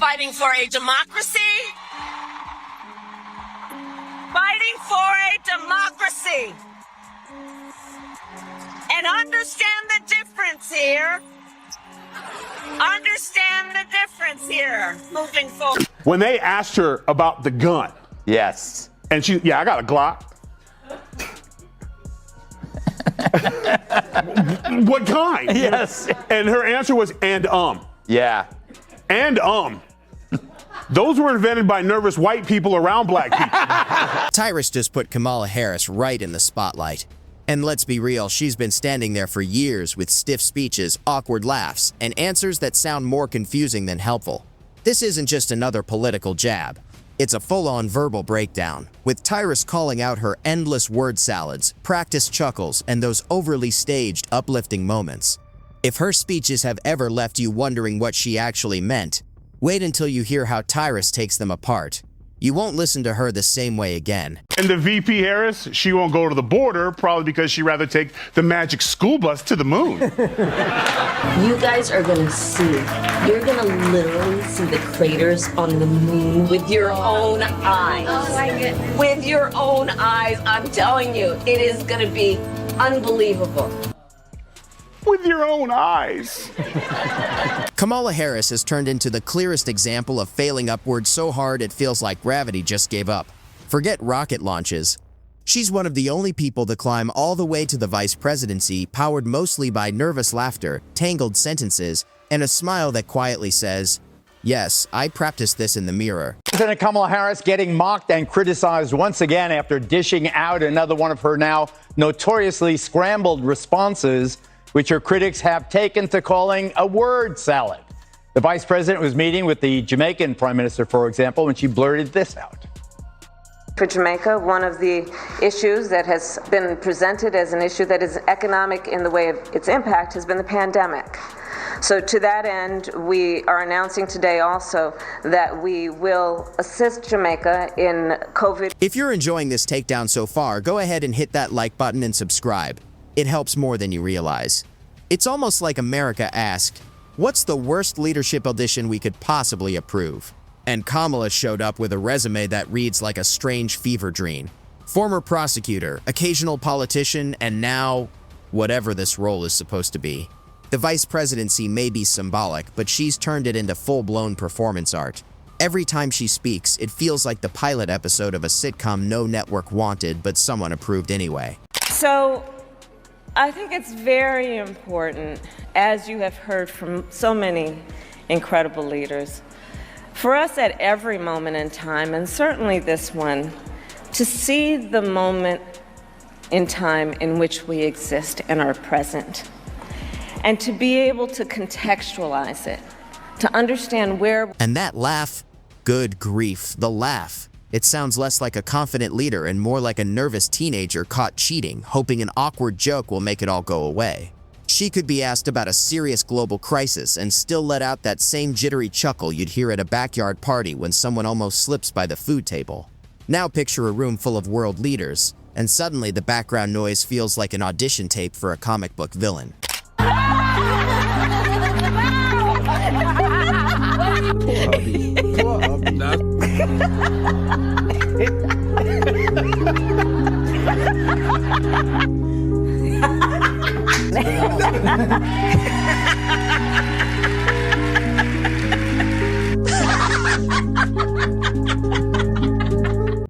Fighting for a democracy. Fighting for a democracy. And understand the difference here. Understand the difference here. Moving forward. When they asked her about the gun. Yes. And she, yeah, I got a Glock. What kind? Yes. And her answer was, Yeah. And Those were invented by nervous white people around black people. Tyrus just put Kamala Harris right in the spotlight. And let's be real, she's been standing there for years with stiff speeches, awkward laughs, and answers that sound more confusing than helpful. This isn't just another political jab. It's a full-on verbal breakdown, with Tyrus calling out her endless word salads, practiced chuckles, and those overly staged, uplifting moments. If her speeches have ever left you wondering what she actually meant, wait until you hear how Tyrus takes them apart. You won't listen to her the same way again. And the VP Harris, she won't go to the border, probably because she'd rather take the magic school bus to the moon. You guys are gonna see. You're gonna literally see the craters on the moon with your own eyes. Oh my goodness. With your own eyes, I'm telling you, it is gonna be unbelievable. With your own eyes. Kamala Harris has turned into the clearest example of failing upward so hard it feels like gravity just gave up. Forget rocket launches. She's one of the only people to climb all the way to the vice presidency, powered mostly by nervous laughter, tangled sentences, and a smile that quietly says, "Yes, I practiced this in the mirror." President Kamala Harris getting mocked and criticized once again after dishing out another one of her now notoriously scrambled responses, which her critics have taken to calling a word salad. The vice president was meeting with the Jamaican prime minister, for example, when she blurted this out. For Jamaica, one of the issues that has been presented as an issue that is economic in the way of its impact has been the pandemic. So to that end, we are announcing today also that we will assist Jamaica in COVID. If you're enjoying this takedown so far, go ahead and hit that like button and subscribe. It helps more than you realize. It's almost like America asked, what's the worst leadership audition we could possibly approve? And Kamala showed up with a resume that reads like a strange fever dream. Former prosecutor, occasional politician, and now whatever this role is supposed to be. The vice presidency may be symbolic, but she's turned it into full-blown performance art. Every time she speaks, it feels like the pilot episode of a sitcom no network wanted, but someone approved anyway. So, I think it's very important, as you have heard from so many incredible leaders, for us at every moment in time, and certainly this one, to see the moment in time in which we exist and are present, and to be able to contextualize it, to understand where. And that laugh, good grief, the laugh. It sounds less like a confident leader and more like a nervous teenager caught cheating, hoping an awkward joke will make it all go away. She could be asked about a serious global crisis and still let out that same jittery chuckle you'd hear at a backyard party when someone almost slips by the food table. Now picture a room full of world leaders, and suddenly the background noise feels like an audition tape for a comic book villain. Poor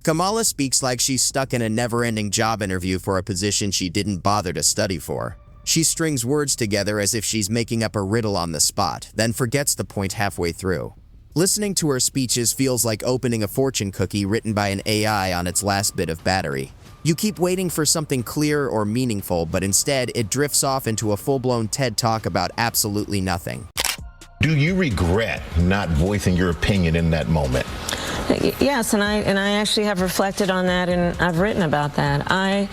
Kamala speaks like she's stuck in a never-ending job interview for a position she didn't bother to study for. She strings words together as if she's making up a riddle on the spot, then forgets the point halfway through. Listening to her speeches feels like opening a fortune cookie written by an AI on its last bit of battery. You keep waiting for something clear or meaningful, but instead it drifts off into a full-blown TED Talk about absolutely nothing. Do you regret not voicing your opinion in that moment? Yes, and I actually have reflected on that, and I've written about that. I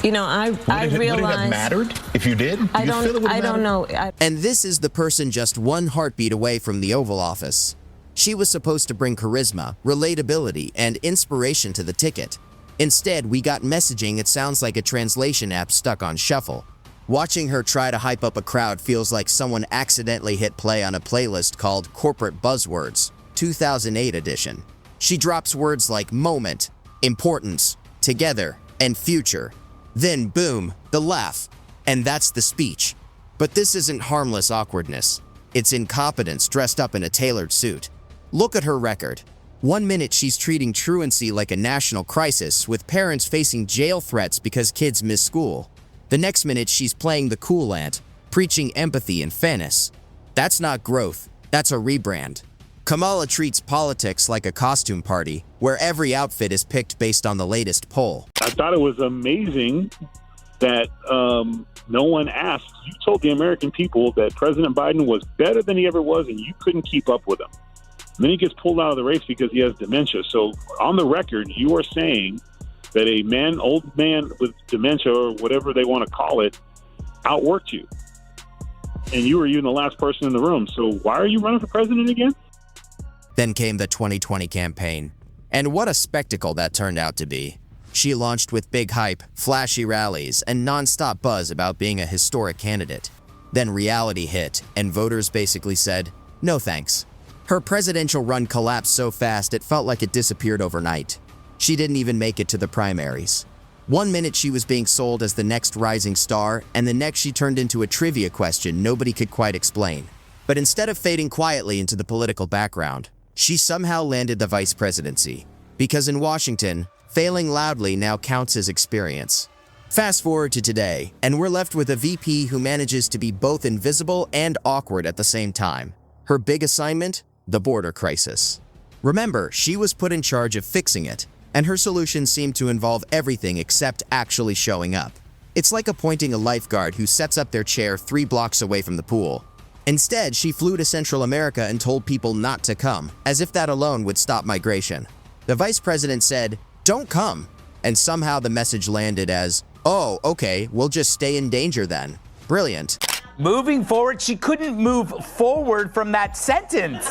realized. Would it have mattered if you did? I don't know. And this is the person just one heartbeat away from the Oval Office. She was supposed to bring charisma, relatability, and inspiration to the ticket. Instead, we got messaging it sounds like a translation app stuck on shuffle. Watching her try to hype up a crowd feels like someone accidentally hit play on a playlist called Corporate Buzzwords, 2008 edition. She drops words like moment, importance, together, and future. Then boom, the laugh. And that's the speech. But this isn't harmless awkwardness. It's incompetence dressed up in a tailored suit. Look at her record. 1 minute she's treating truancy like a national crisis, with parents facing jail threats because kids miss school. The next minute she's playing the cool aunt, preaching empathy and fairness. That's not growth, that's a rebrand. Kamala treats politics like a costume party, where every outfit is picked based on the latest poll. I thought it was amazing that no one asked. You told the American people that President Biden was better than he ever was, and you couldn't keep up with him. And then he gets pulled out of the race because he has dementia. So on the record, you are saying that a old man with dementia, or whatever they want to call it, outworked you. And you were even the last person in the room. So why are you running for president again? Then came the 2020 campaign. And what a spectacle that turned out to be. She launched with big hype, flashy rallies, and non-stop buzz about being a historic candidate. Then reality hit, and voters basically said, no thanks. Her presidential run collapsed so fast it felt like it disappeared overnight. She didn't even make it to the primaries. 1 minute she was being sold as the next rising star, and the next she turned into a trivia question nobody could quite explain. But instead of fading quietly into the political background, she somehow landed the vice presidency. Because in Washington, failing loudly now counts as experience. Fast forward to today, and we're left with a VP who manages to be both invisible and awkward at the same time. Her big assignment? The border crisis. Remember, she was put in charge of fixing it, and her solutions seem to involve everything except actually showing up. It's like appointing a lifeguard who sets up their chair 3 blocks away from the pool. Instead, she flew to Central America and told people not to come, as if that alone would stop migration. The vice president said, "Don't come," and somehow the message landed as, "Oh, okay, we'll just stay in danger then." Brilliant. Moving forward, she couldn't move forward from that sentence.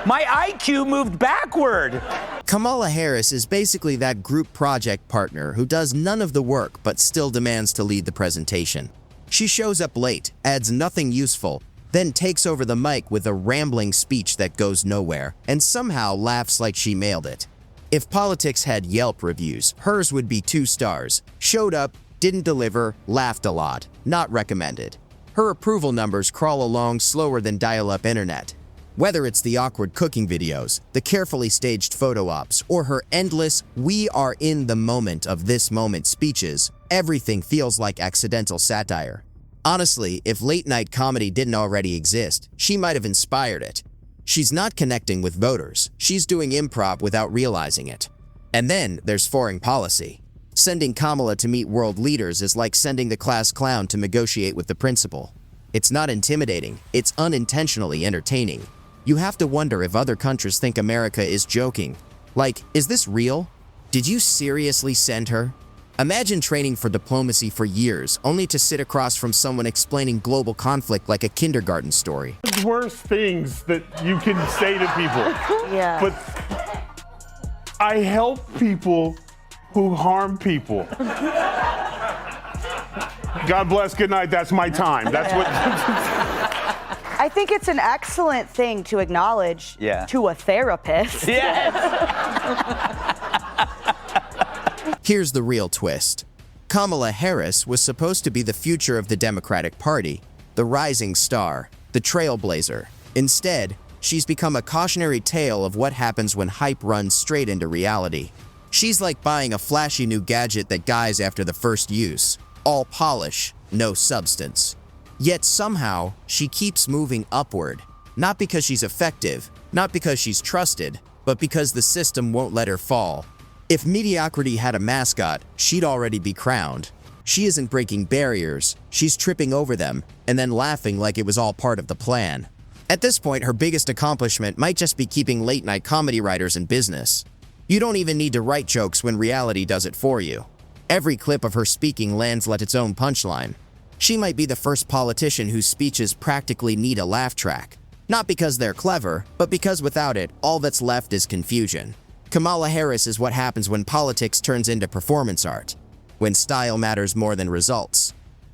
My IQ moved backward. Kamala Harris is basically that group project partner who does none of the work but still demands to lead the presentation. She shows up late, adds nothing useful, then takes over the mic with a rambling speech that goes nowhere, and somehow laughs like she mailed it. If politics had Yelp reviews, hers would be 2 stars. Showed up, didn't deliver, laughed a lot. Not recommended. Her approval numbers crawl along slower than dial-up internet. Whether it's the awkward cooking videos, the carefully staged photo ops, or her endless "we are in the moment of this moment" speeches, everything feels like accidental satire. Honestly, if late-night comedy didn't already exist, she might have inspired it. She's not connecting with voters. She's doing improv without realizing it. And then there's foreign policy. Sending Kamala to meet world leaders is like sending the class clown to negotiate with the principal. It's not intimidating, it's unintentionally entertaining. You have to wonder if other countries think America is joking. Like, is this real? Did you seriously send her? Imagine training for diplomacy for years, only to sit across from someone explaining global conflict like a kindergarten story. There's worse things that you can say to people. Yeah. But I help people who harm people. God bless, good night, that's my time. That's what... I think it's an excellent thing to acknowledge to a therapist. Yes. Here's the real twist. Kamala Harris was supposed to be the future of the Democratic Party, the rising star, the trailblazer. Instead, she's become a cautionary tale of what happens when hype runs straight into reality. She's like buying a flashy new gadget that dies after the first use. All polish, no substance. Yet somehow, she keeps moving upward. Not because she's effective, not because she's trusted, but because the system won't let her fall. If mediocrity had a mascot, she'd already be crowned. She isn't breaking barriers, she's tripping over them, and then laughing like it was all part of the plan. At this point, her biggest accomplishment might just be keeping late-night comedy writers in business. You don't even need to write jokes when reality does it for you. Every clip of her speaking lands like its own punchline. She might be the first politician whose speeches practically need a laugh track. Not because they're clever, but because without it, all that's left is confusion. Kamala Harris is what happens when politics turns into performance art. When style matters more than results.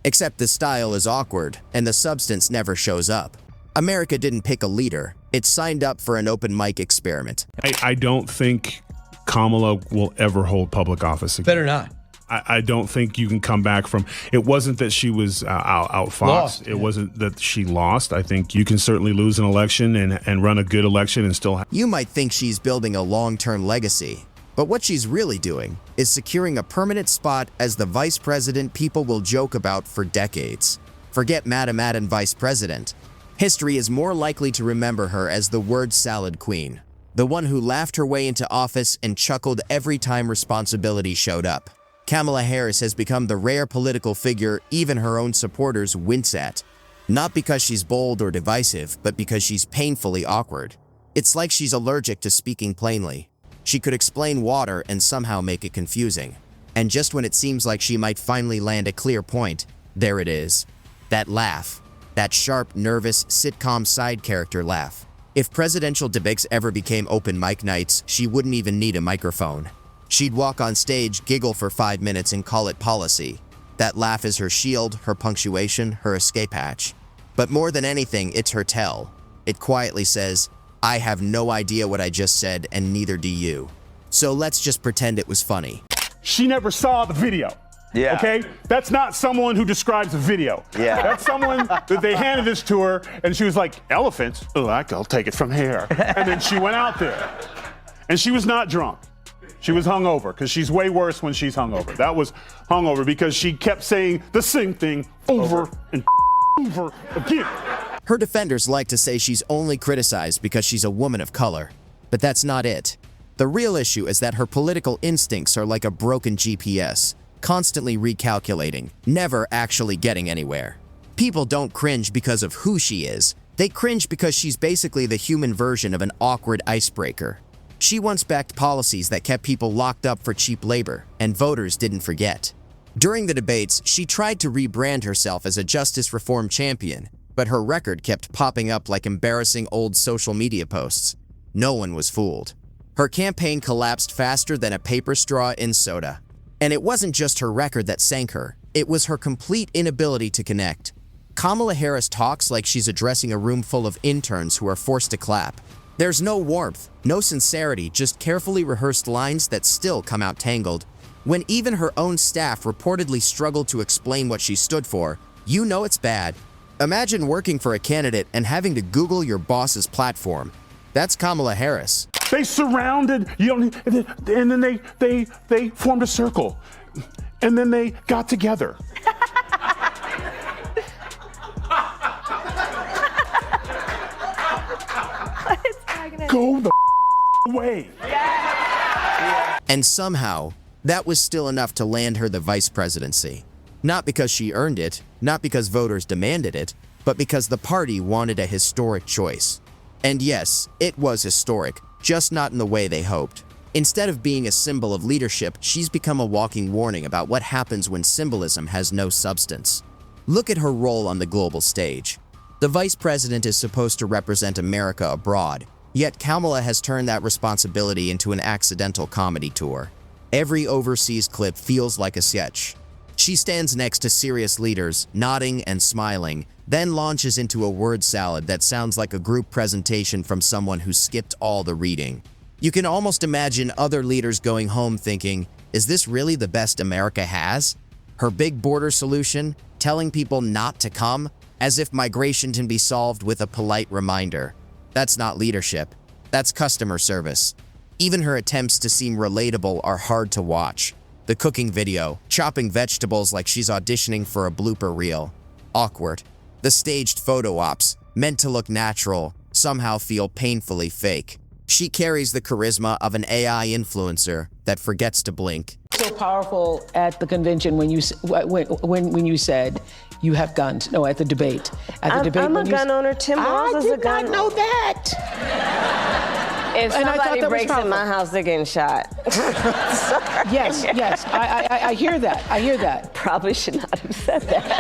Except the style is awkward and the substance never shows up. America didn't pick a leader. It signed up for an open mic experiment. I don't think Kamala will ever hold public office again. Better not. I don't think you can come back from, it wasn't that she was outfoxed. It wasn't that she lost. I think you can certainly lose an election and run a good election and still have. You might think she's building a long-term legacy, but what she's really doing is securing a permanent spot as the vice president people will joke about for decades. Forget Madam Vice President. History is more likely to remember her as the word salad queen, the one who laughed her way into office and chuckled every time responsibility showed up. Kamala Harris has become the rare political figure even her own supporters wince at. Not because she's bold or divisive, but because she's painfully awkward. It's like she's allergic to speaking plainly. She could explain water and somehow make it confusing. And just when it seems like she might finally land a clear point, there it is. That laugh. That sharp, nervous, sitcom side character laugh. If presidential debates ever became open mic nights, she wouldn't even need a microphone. She'd walk on stage, giggle for 5 minutes, and call it policy. That laugh is her shield, her punctuation, her escape hatch. But more than anything, it's her tell. It quietly says, I have no idea what I just said, and neither do you. So let's just pretend it was funny. She never saw the video. Yeah. Okay? That's not someone who describes a video. Yeah. That's someone that they handed this to her, and she was like, elephants? Oh, I'll take it from here. And then she went out there. And she was not drunk. She was hungover, because she's way worse when she's hungover. That was hungover because she kept saying the same thing over and over again. Her defenders like to say she's only criticized because she's a woman of color. But that's not it. The real issue is that her political instincts are like a broken GPS, constantly recalculating, never actually getting anywhere. People don't cringe because of who she is. They cringe because she's basically the human version of an awkward icebreaker. She once backed policies that kept people locked up for cheap labor, and voters didn't forget. During the debates, she tried to rebrand herself as a justice reform champion, but her record kept popping up like embarrassing old social media posts. No one was fooled. Her campaign collapsed faster than a paper straw in soda. And it wasn't just her record that sank her, it was her complete inability to connect. Kamala Harris talks like she's addressing a room full of interns who are forced to clap. There's no warmth, no sincerity, just carefully rehearsed lines that still come out tangled. When even her own staff reportedly struggled to explain what she stood for, you know it's bad. Imagine working for a candidate and having to Google your boss's platform. That's Kamala Harris. They surrounded, and then they formed a circle. And then they got together. Go the away. And somehow, that was still enough to land her the vice presidency. Not because she earned it, not because voters demanded it, but because the party wanted a historic choice. And yes, it was historic, just not in the way they hoped. Instead of being a symbol of leadership, she's become a walking warning about what happens when symbolism has no substance. Look at her role on the global stage. The vice president is supposed to represent America abroad, yet Kamala has turned that responsibility into an accidental comedy tour. Every overseas clip feels like a sketch. She stands next to serious leaders, nodding and smiling, then launches into a word salad that sounds like a group presentation from someone who skipped all the reading. You can almost imagine other leaders going home thinking, is this really the best America has? Her big border solution, telling people not to come, as if migration can be solved with a polite reminder. That's not leadership. That's customer service. Even her attempts to seem relatable are hard to watch. The cooking video, chopping vegetables like she's auditioning for a blooper reel. Awkward. The staged photo ops, meant to look natural, somehow feel painfully fake. She carries the charisma of an AI influencer that forgets to blink. So powerful at the convention when you said you have guns. No, at the debate. At the debate. I'm a gun owner. Tim Walz is a gun owner. I did not know that. If somebody breaks in my house, they're getting shot. Yes, yes. I hear that. I hear that. Probably should not have said that.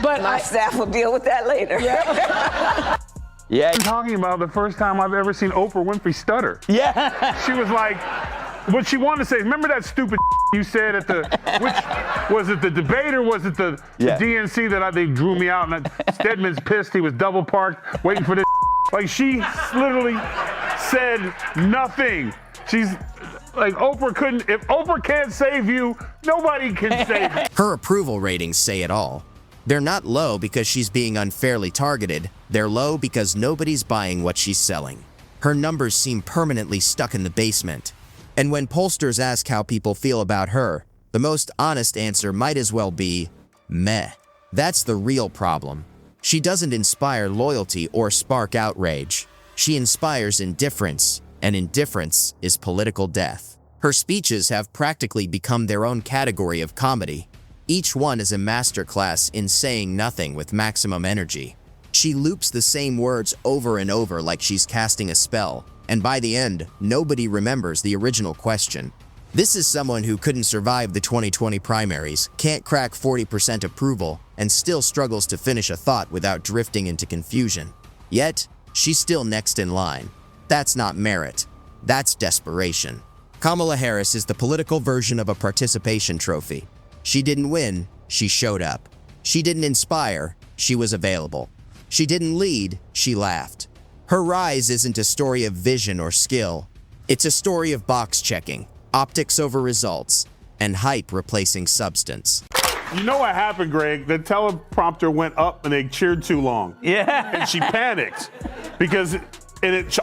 But my staff will deal with that later. Yeah. Yeah. I'm talking about the first time I've ever seen Oprah Winfrey stutter. Yeah. She was like, what she wanted to say, remember that stupid you said at the, which Was it the debate or was it the DNC that they drew me out? And Stedman's pissed. He was double parked, waiting for this. Like, she literally said nothing. She's like, Oprah couldn't. If Oprah can't save you, nobody can save you. Her approval ratings say it all. They're not low because she's being unfairly targeted. They're low because nobody's buying what she's selling. Her numbers seem permanently stuck in the basement. And when pollsters ask how people feel about her, the most honest answer might as well be, meh. That's the real problem. She doesn't inspire loyalty or spark outrage. She inspires indifference, and indifference is political death. Her speeches have practically become their own category of comedy. Each one is a masterclass in saying nothing with maximum energy. She loops the same words over and over like she's casting a spell, and by the end, nobody remembers the original question. This is someone who couldn't survive the 2020 primaries, can't crack 40% approval, and still struggles to finish a thought without drifting into confusion. Yet, she's still next in line. That's not merit. That's desperation. Kamala Harris is the political version of a participation trophy. She didn't win, she showed up. She didn't inspire, she was available. She didn't lead, she laughed. Her rise isn't a story of vision or skill. It's a story of box checking, optics over results, and hype replacing substance. You know what happened, Greg? The teleprompter went up and they cheered too long. Yeah. And she panicked because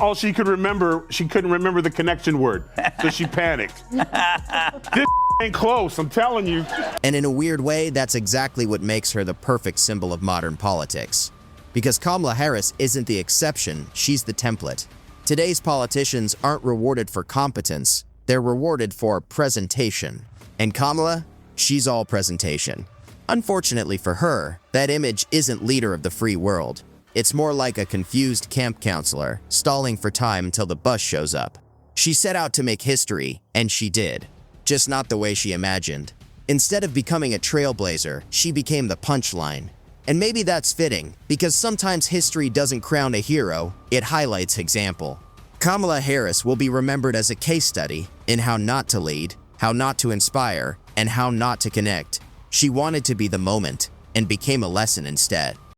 all she could remember, she couldn't remember the connection word. So she panicked. This ain't close, I'm telling you. And in a weird way, that's exactly what makes her the perfect symbol of modern politics. Because Kamala Harris isn't the exception, she's the template. Today's politicians aren't rewarded for competence, they're rewarded for presentation. And Kamala, she's all presentation. Unfortunately for her, that image isn't leader of the free world. It's more like a confused camp counselor, stalling for time until the bus shows up. She set out to make history, and she did. Just not the way she imagined. Instead of becoming a trailblazer, she became the punchline. And maybe that's fitting, because sometimes history doesn't crown a hero, it highlights example. Kamala Harris will be remembered as a case study in how not to lead, how not to inspire, and how not to connect. She wanted to be the moment, and became a lesson instead.